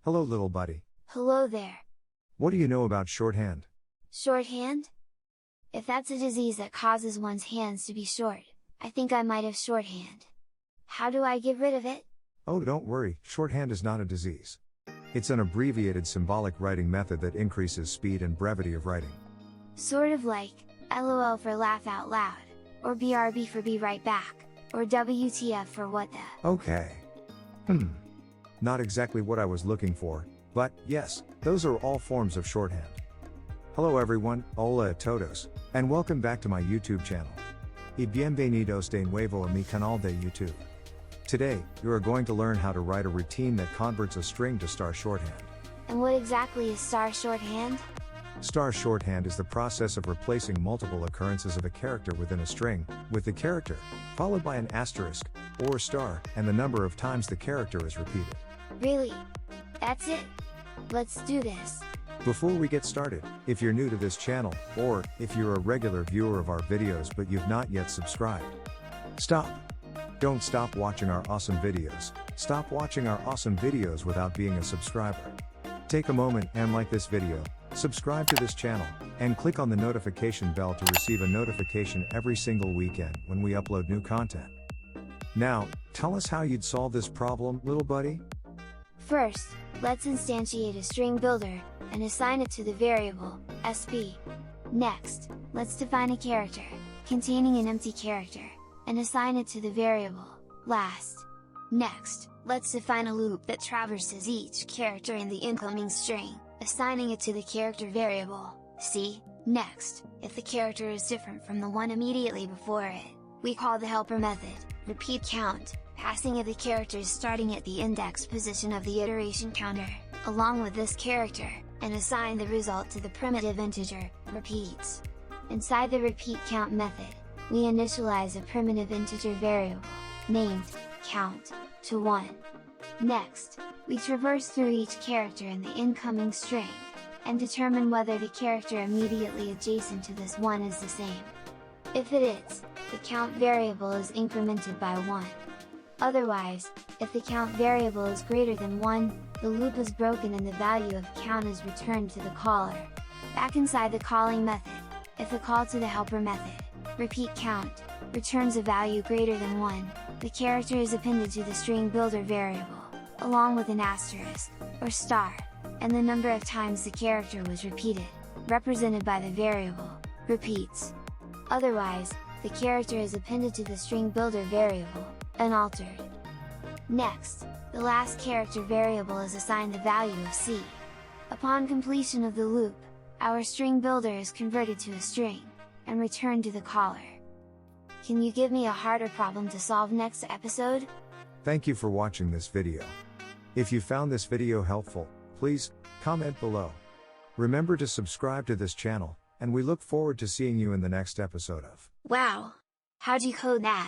Hello, little buddy. Hello there. What do you know about shorthand? Shorthand? If that's a disease that causes one's hands to be short, I think I might have shorthand. How do I get rid of it? Oh, don't worry, shorthand is not a disease. It's an abbreviated symbolic writing method that increases speed and brevity of writing. Sort of like, LOL for laugh out loud, or BRB for be right back, or WTF for what the... Okay. Not exactly what I was looking for, but yes, those are all forms of shorthand. Hello everyone, hola a todos, and welcome back to my YouTube channel. Y bienvenidos de nuevo a mi canal de YouTube. Today, you are going to learn how to write a routine that converts a string to star shorthand. And what exactly is star shorthand? Star shorthand is the process of replacing multiple occurrences of a character within a string, with the character, followed by an asterisk, or star, and the number of times the character is repeated. Really? That's it? Let's do this. Before we get started, if you're new to this channel, or if you're a regular viewer of our videos but you've not yet subscribed, stop. Don't stop watching our awesome videos. Stop watching our awesome videos without being a subscriber. Take a moment and like this video, subscribe to this channel, and click on the notification bell to receive a notification every single weekend when we upload new content. Now, tell us how you'd solve this problem, little buddy? First, let's instantiate a string builder, and assign it to the variable, sp. Next, let's define a character, containing an empty character, and assign it to the variable, last. Next, let's define a loop that traverses each character in the incoming string, assigning it to the character variable, c. Next, if the character is different from the one immediately before it, we call the helper method, repeat count, passing it the characters starting at the index position of the iteration counter, along with this character, and assign the result to the primitive integer, repeats. Inside the repeat count method, we initialize a primitive integer variable, named count, to 1. Next, we traverse through each character in the incoming string, and determine whether the character immediately adjacent to this one is the same. If it is, the count variable is incremented by 1. Otherwise, if the count variable is greater than 1, the loop is broken and the value of count is returned to the caller. Back inside the calling method, if the call to the helper method, repeat count, returns a value greater than 1, the character is appended to the string builder variable, along with an asterisk, or star, and the number of times the character was repeated, represented by the variable, repeats. Otherwise, the character is appended to the string builder variable, unaltered. Next, the last character variable is assigned the value of c. Upon completion of the loop, our string builder is converted to a string, and returned to the caller. Can you give me a harder problem to solve next episode? Thank you for watching this video. If you found this video helpful, please, comment below. Remember to subscribe to this channel, and we look forward to seeing you in the next episode of... Wow! How'd you code that?